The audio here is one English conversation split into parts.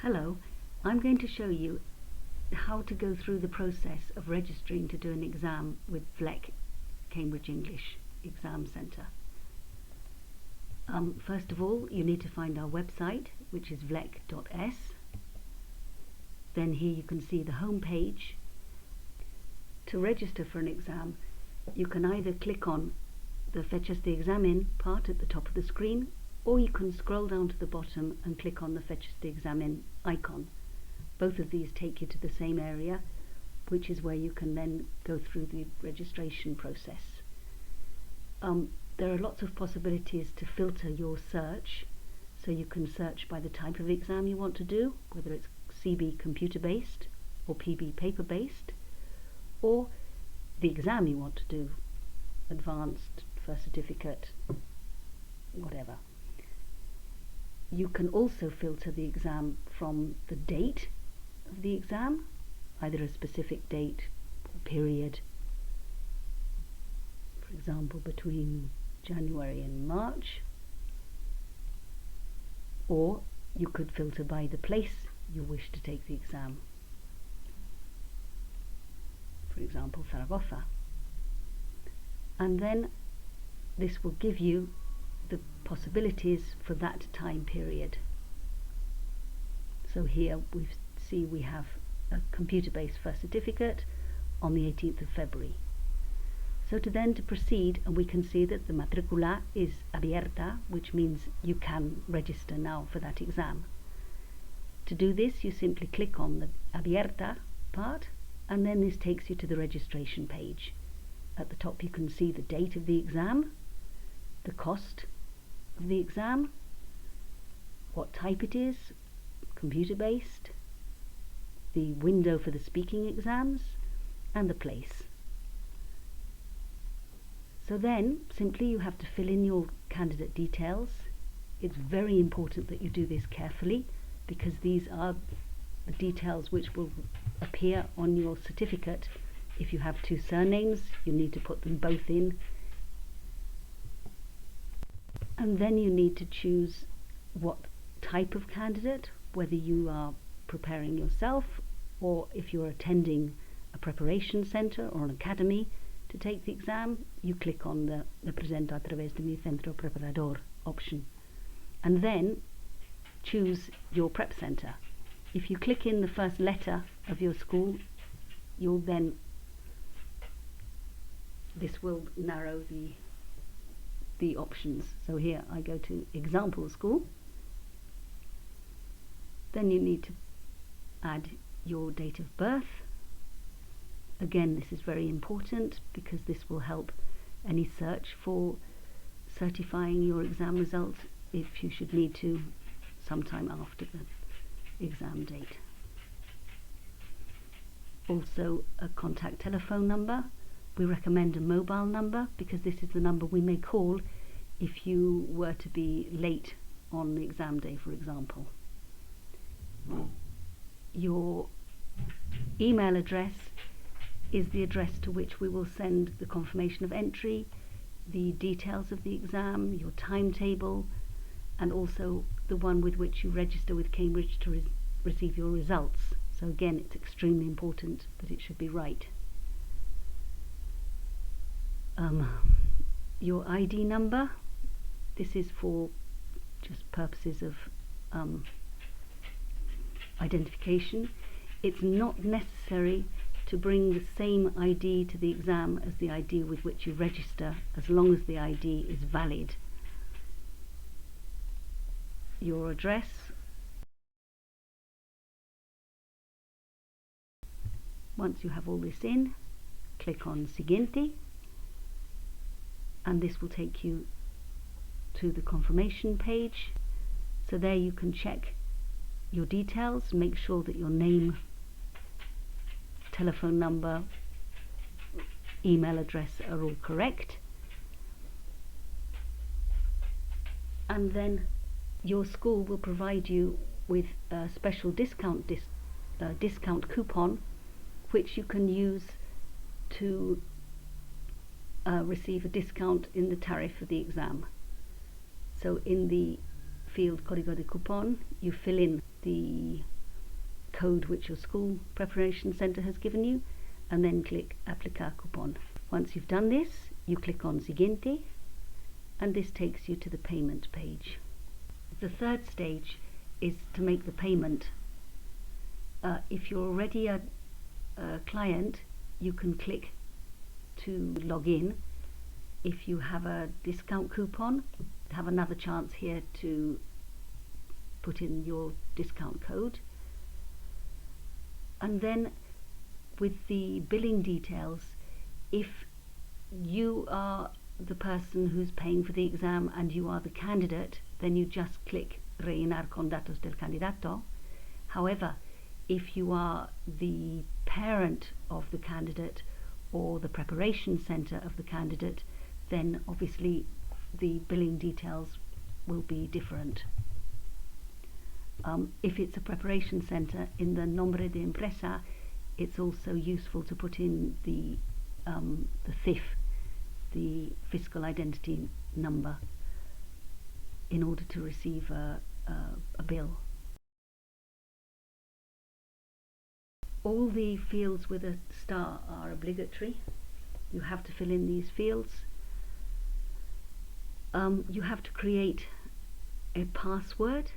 Hello, I'm going to show you how to go through the process of registering to do an exam with VLEC Cambridge English Exam Centre. First of all, you need to find our website, which is vlec.s. Then here you can see the home page. To register for an exam, you can either click on the Fetch este examen part at the top of the screen, or you can scroll down to the bottom and click on the Fetch este examen icon. Both of these take you to the same area, which is where you can then go through the registration process. There are lots of possibilities to filter your search, so you can search by the type of exam you want to do, whether it's CB computer based or PB paper based, or the exam you want to do, advanced, first certificate, whatever. You can also filter the exam from the date of the exam, either a specific date or period, for example between January and March, or you could filter by the place you wish to take the exam, for example Zaragoza, and then this will give you the possibilities for that time period. So here we have a computer-based first certificate on the 18th of February. So to proceed, and we can see that the matricularte is abierta, which means you can register now for that exam. To do this, you simply click on the abierta part, and then this takes you to the registration page. At the top you can see the date of the exam, the cost of the exam, what type it is, computer-based, the window for the speaking exams, and the place. So then simply you have to fill in your candidate details. It's very important that you do this carefully, because these are the details which will appear on your certificate. If you have two surnames, you need to put them both in. And then you need to choose what type of candidate, whether you are preparing yourself or if you're attending a preparation centre or an academy to take the exam. You click on the "Me presento a través de mi centro preparador" option, and then choose your prep centre. If you click in the first letter of your school, this will narrow the options. So here I go to example school. Then you need to add your date of birth. Again, this is very important because this will help any search for certifying your exam result if you should need to sometime after the exam date. Also a contact telephone number. We recommend a mobile number because this is the number we may call if you were to be late on the exam day, for example. Your email address is the address to which we will send the confirmation of entry, the details of the exam, your timetable, and also the one with which you register with Cambridge to receive your results. So again, it's extremely important that it should be right. Your ID number, this is for just purposes of identification. It's not necessary to bring the same ID to the exam as the ID with which you register, as long as the ID is valid. Your address, once you have all this in, click on Siguiente, and this will take you to the confirmation page. So there you can check your details, make sure that your name, telephone number, email address are all correct, and then your school will provide you with a special discount coupon which you can use to receive a discount in the tariff of the exam. So in the field Código de Cupón, you fill in the code which your school preparation centre has given you, and then click Aplicar Coupon. Once you've done this, you click on Siguiente, and this takes you to the payment page. The third stage is to make the payment. If you're already a client, you can click to log in. If you have a discount coupon, have another chance here to put in your discount code. And then with the billing details, if you are the person who's paying for the exam and you are the candidate, then you just click Rellenar con datos del candidato. However, if you are the parent of the candidate or the preparation center of the candidate, then obviously the billing details will be different. If it's a preparation center, in the nombre de empresa, it's also useful to put in the CIF, the fiscal identity number, in order to receive a bill. All the fields with a star are obligatory. You have to fill in these fields. You have to create a password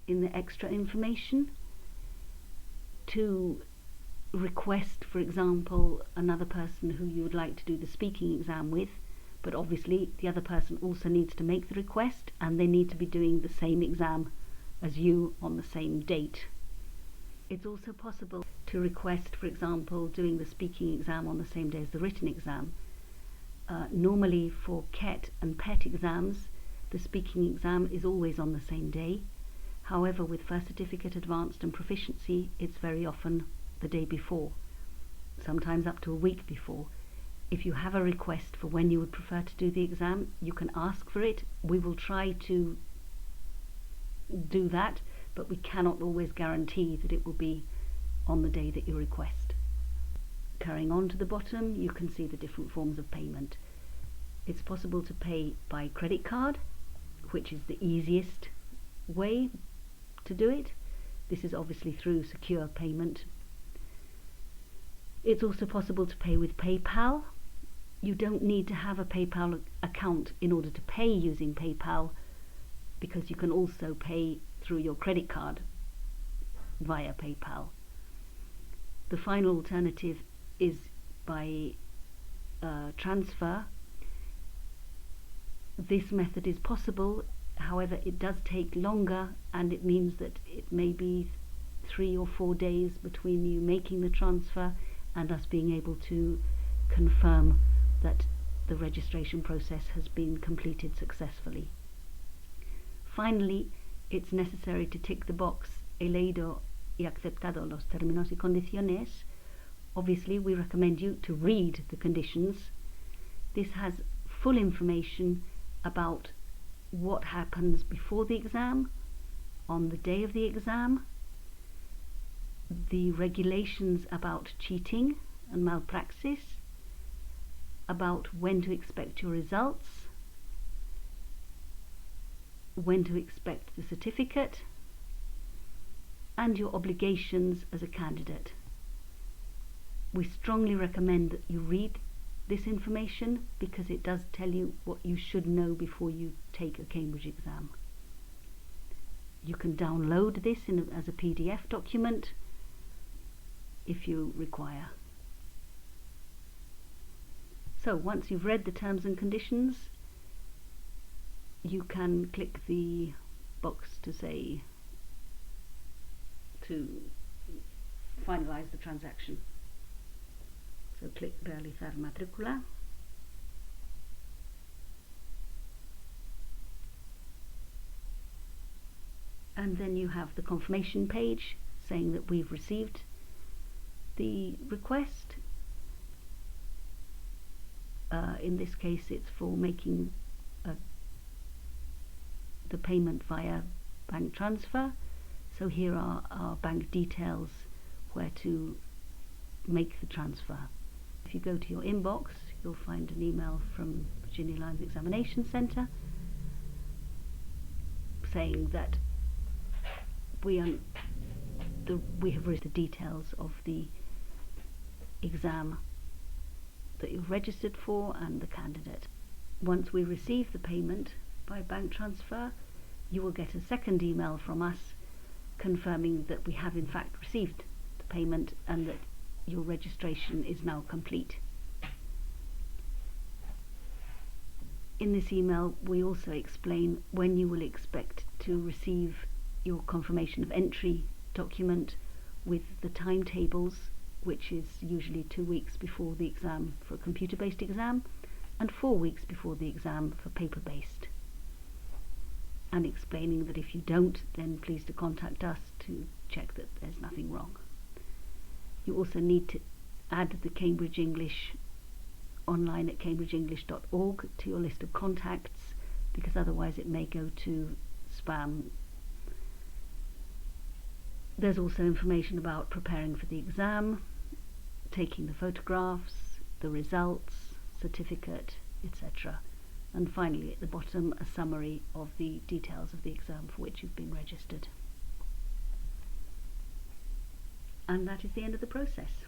in the extra information to request, for example, another person who you would like to do the speaking exam with, but obviously the other person also needs to make the request, and they need to be doing the same exam as you on the same date. It's also possible to request, for example, doing the speaking exam on the same day as the written exam. Normally for CET and PET exams, the speaking exam is always on the same day. However, with First Certificate Advanced and Proficiency, it's very often the day before, sometimes up to a week before. If you have a request for when you would prefer to do the exam, you can ask for it. We will try to do that, but we cannot always guarantee that it will be on the day that you request. Carrying on to the bottom, you can see the different forms of payment. It's possible to pay by credit card, which is the easiest way to do it. This is obviously through secure payment. It's also possible to pay with PayPal. You don't need to have a PayPal account in order to pay using PayPal, because you can also pay through your credit card via PayPal. The final alternative is by transfer. This method is possible, however it does take longer, and it means that it may be 3 or 4 days between you making the transfer and us being able to confirm that the registration process has been completed successfully. Finally, it's necessary to tick the box "He leído y aceptado los términos y condiciones." Obviously, we recommend you to read the conditions. This has full information about what happens before the exam, on the day of the exam, the regulations about cheating and malpraxis, about when to expect your results, when to expect the certificate, and your obligations as a candidate. We strongly recommend that you read this information, because it does tell you what you should know before you take a Cambridge exam. You can download this as a PDF document if you require. So once you've read the terms and conditions, you can click the box to say to finalize the transaction. So click Realizar matrícula. And then you have the confirmation page saying that we've received the request. In this case, it's for making the payment via bank transfer. So here are our bank details where to make the transfer. If you go to your inbox, you'll find an email from Virginia Lyons Examination Centre saying that we we have received the details of the exam that you've registered for and the candidate. Once we receive the payment by bank transfer, you will get a second email from us confirming that we have in fact received the payment and that your registration is now complete. In this email we also explain when you will expect to receive your confirmation of entry document with the timetables, which is usually 2 weeks before the exam for a computer-based exam and 4 weeks before the exam for paper-based, and explaining that if you don't, then please to contact us to check that there's nothing wrong. You also need to add the Cambridge English online at cambridgeenglish.org to your list of contacts, because otherwise it may go to spam. There's also information about preparing for the exam, taking the photographs, the results, certificate, etc. And finally at the bottom a summary of the details of the exam for which you've been registered. And that is the end of the process.